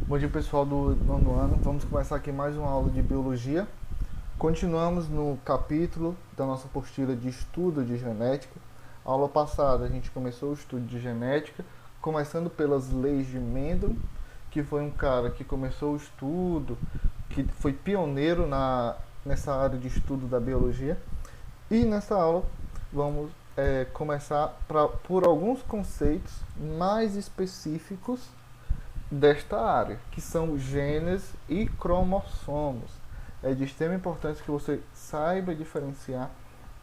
Bom dia, pessoal do nono ano. Vamos começar aqui mais uma aula de biologia. Continuamos no capítulo da nossa apostila de estudo de genética. A aula passada a gente começou o estudo de genética, começando pelas leis de Mendel, que foi um cara que começou o estudo, que foi pioneiro nessa área de estudo da biologia. E nessa aula vamos começar por alguns conceitos mais específicos desta área, que são genes e cromossomos. É de extrema importância que você saiba diferenciar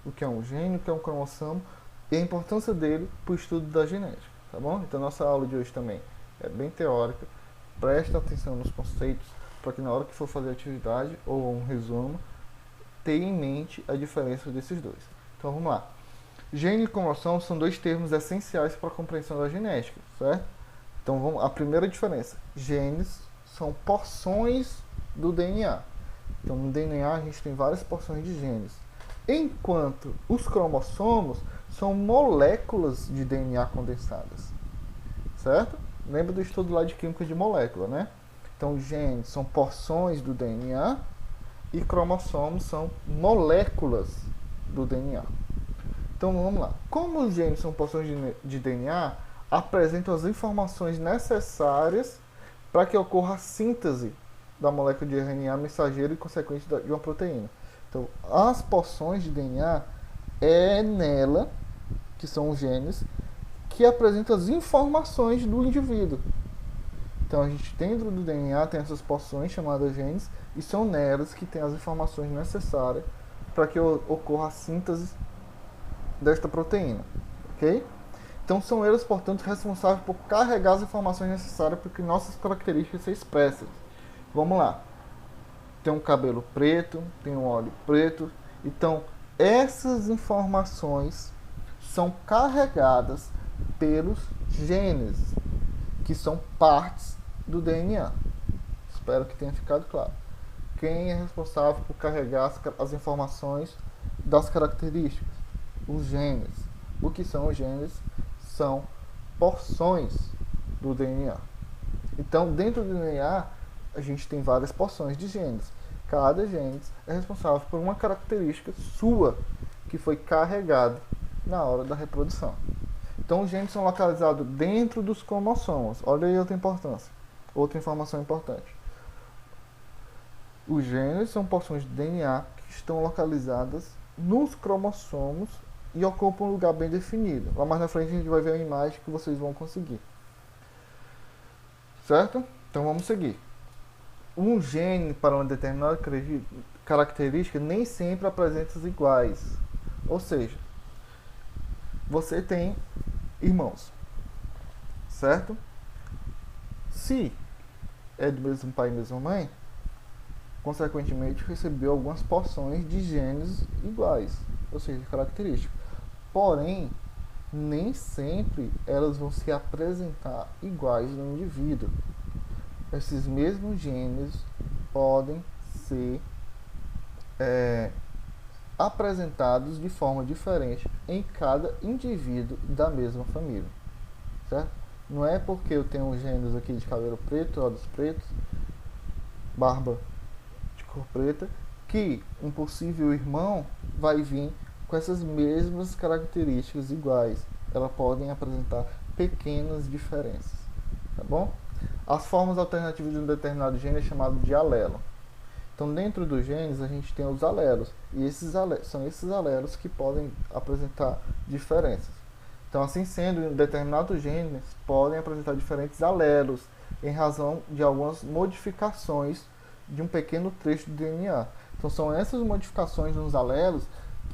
o que é um gene, o que é um cromossomo e a importância dele para o estudo da genética, tá bom? Então nossa aula de hoje também é bem teórica. Presta atenção nos conceitos para que na hora que for fazer a atividade ou um resumo, tenha em mente a diferença desses dois. Então vamos lá. Gene e cromossomo são dois termos essenciais para a compreensão da genética, certo? Então vamos, a primeira diferença: genes são porções do DNA. Então no DNA a gente tem várias porções de genes, enquanto os cromossomos são moléculas de DNA condensadas, certo? Lembra do estudo lá de química de molécula, né? Então genes são porções do DNA e cromossomos são moléculas do DNA. Então vamos lá. Como os genes são porções de DNA, apresentam as informações necessárias para que ocorra a síntese da molécula de RNA mensageiro e consequente de uma proteína. Então, as porções de DNA é nela, que são os genes, que apresentam as informações do indivíduo. Então, a gente dentro do DNA tem essas porções chamadas genes e são nelas que tem as informações necessárias para que ocorra a síntese desta proteína, ok? Então são eles, portanto, responsáveis por carregar as informações necessárias para que nossas características se expressem. Vamos lá. Tem um cabelo preto, tem um olho preto. Então, essas informações são carregadas pelos genes, que são partes do DNA. Espero que tenha ficado claro. Quem é responsável por carregar as informações das características? Os genes. O que são os genes? São porções do DNA. Então, dentro do DNA, a gente tem várias porções de genes. Cada gene é responsável por uma característica sua que foi carregada na hora da reprodução. Então, os genes são localizados dentro dos cromossomos. Olha aí outra importância, outra informação importante. Os genes são porções de DNA que estão localizadas nos cromossomos e ocupa um lugar bem definido. Lá mais na frente a gente vai ver uma imagem que vocês vão conseguir. Certo? Então vamos seguir. Um gene para uma determinada característica nem sempre apresenta iguais. Ou seja, você tem irmãos, certo? Se é do mesmo pai e mesma mãe, consequentemente recebeu algumas porções de genes iguais, ou seja, características. Porém, nem sempre elas vão se apresentar iguais no indivíduo. Esses mesmos genes podem ser apresentados de forma diferente em cada indivíduo da mesma família, certo? Não é porque eu tenho genes aqui de cabelo preto, olhos pretos, barba de cor preta, que um possível irmão vai vir com essas mesmas características iguais. Elas podem apresentar pequenas diferenças, tá bom? As formas alternativas de um determinado gene é chamado de alelo. Então, dentro dos genes, a gente tem os alelos, e são esses alelos que podem apresentar diferenças. Então, assim sendo, determinados genes podem apresentar diferentes alelos em razão de algumas modificações de um pequeno trecho do DNA. Então, são essas modificações nos alelos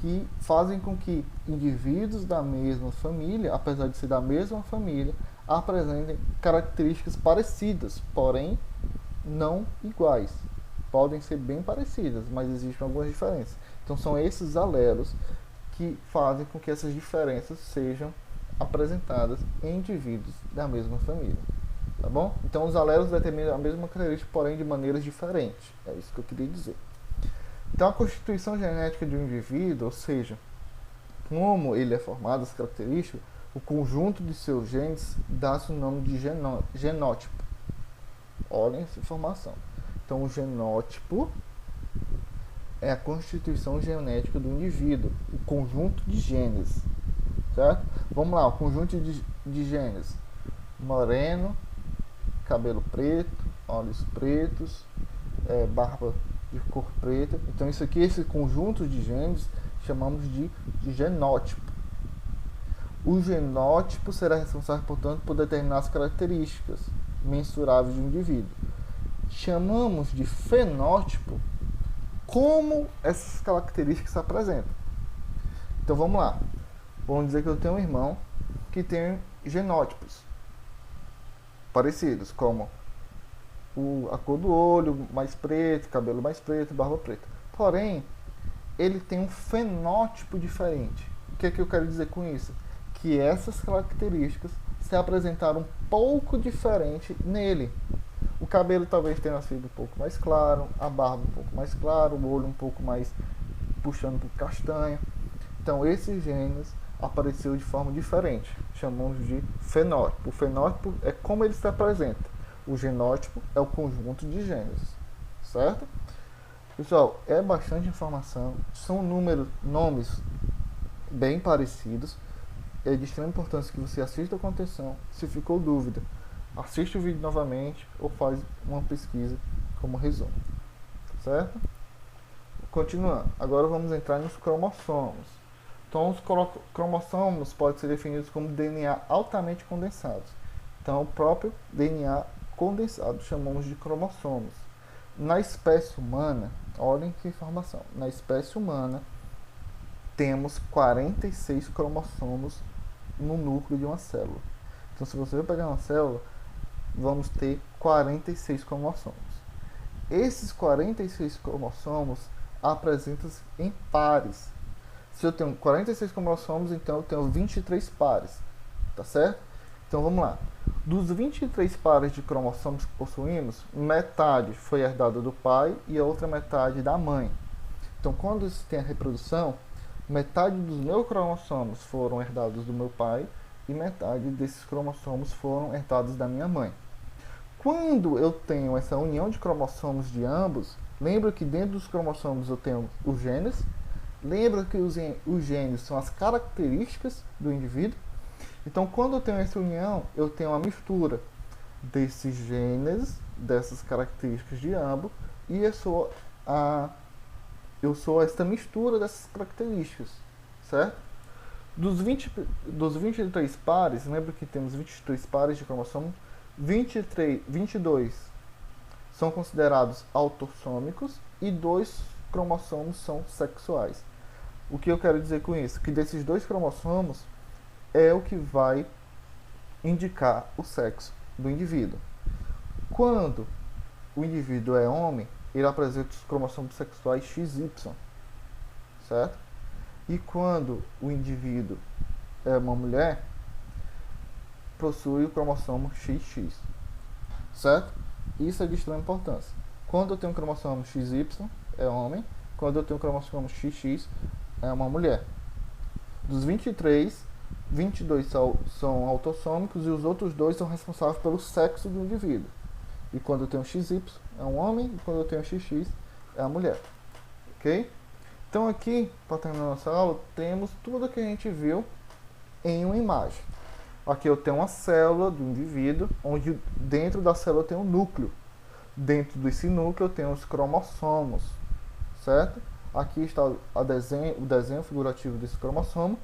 que fazem com que indivíduos da mesma família, apesar de ser da mesma família, apresentem características parecidas, porém não iguais. Podem ser bem parecidas, mas existem algumas diferenças. Então são esses alelos que fazem com que essas diferenças sejam apresentadas em indivíduos da mesma família. Tá bom? Então os alelos determinam a mesma característica, porém de maneiras diferentes. É isso que eu queria dizer. Então a constituição genética de um indivíduo, ou seja, como ele é formado, as características, o conjunto de seus genes dá-se o nome de genótipo. Olhem essa informação. Então, o genótipo é a constituição genética do indivíduo, o conjunto de genes, certo? Vamos lá, o conjunto de genes: moreno, cabelo preto, olhos pretos, barba de cor preta. Então, isso aqui, esse conjunto de genes, chamamos de genótipo. O genótipo será responsável, portanto, por determinar as características mensuráveis de um indivíduo. Chamamos de fenótipo como essas características se apresentam. Então vamos lá. Vamos dizer que eu tenho um irmão que tem genótipos parecidos, como a cor do olho mais preto, cabelo mais preto, barba preta. Porém, ele tem um fenótipo diferente. O que é que eu quero dizer com isso? Que essas características se apresentaram um pouco diferente nele. O cabelo talvez tenha sido um pouco mais claro, a barba um pouco mais clara, o olho um pouco mais puxando para o castanho. Então, esses genes apareceu de forma diferente. Chamamos de fenótipo. O fenótipo é como ele se apresenta. O genótipo é o conjunto de genes, certo? Pessoal, é bastante informação. São nomes bem parecidos. É de extrema importância que você assista com atenção. Se ficou dúvida, assiste o vídeo novamente ou faz uma pesquisa como resumo, certo? Continuando, agora vamos entrar nos cromossomos. Então, os cromossomos podem ser definidos como DNA altamente condensados. Então, o próprio DNA condensado chamamos de cromossomos. Na espécie humana, olhem que informação, na espécie humana temos 46 cromossomos no núcleo de uma célula. Então, se você pegar uma célula, vamos ter 46 cromossomos. Esses 46 cromossomos apresentam-se em pares. Se eu tenho 46 cromossomos, então eu tenho 23 pares, tá certo? Então vamos lá. Dos 23 pares de cromossomos que possuímos, metade foi herdada do pai e a outra metade da mãe. Então, quando se tem a reprodução, metade dos meus cromossomos foram herdados do meu pai e metade desses cromossomos foram herdados da minha mãe. Quando eu tenho essa união de cromossomos de ambos, lembra que dentro dos cromossomos eu tenho os genes. Lembra que os genes são as características do indivíduo. Então, quando eu tenho essa união, eu tenho uma mistura desses genes, dessas características de ambos, e eu sou essa mistura dessas características, certo? Dos 23 pares, lembra que temos 23 pares de cromossomos, 22 são considerados autossômicos e 2 cromossomos são sexuais. O que eu quero dizer com isso? Que desses 2 cromossomos é o que vai indicar o sexo do indivíduo. Quando o indivíduo é homem, ele apresenta os cromossomos sexuais XY, certo? E quando o indivíduo é uma mulher, possui o cromossomo XX, certo? Isso é de extrema importância. Quando eu tenho o cromossomo XY, é homem. Quando eu tenho o cromossomo XX, é uma mulher. Dos 23, 22 são autossômicos e os outros 2 são responsáveis pelo sexo do indivíduo. E quando eu tenho XY, é um homem. E quando eu tenho XX, é a mulher. Ok? Então aqui, para terminar nossa aula, temos tudo que a gente viu em uma imagem. Aqui eu tenho uma célula do indivíduo, onde dentro da célula tem um núcleo. Dentro desse núcleo eu tenho os cromossomos, certo? Aqui está o desenho figurativo desse cromossomo.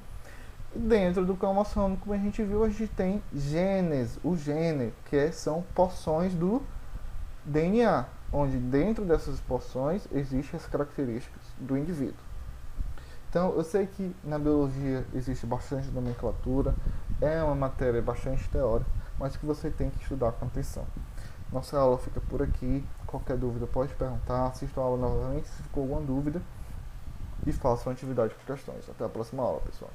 E dentro do cromossomo, como a gente viu, a gente tem genes. O gene, que são porções do DNA, onde dentro dessas porções existem as características do indivíduo. Então, eu sei que na biologia existe bastante nomenclatura, é uma matéria bastante teórica, mas que você tem que estudar com atenção. Nossa aula fica por aqui. Qualquer dúvida pode perguntar, assista a aula novamente se ficou alguma dúvida e faça uma atividade por questões. Até a próxima aula, pessoal.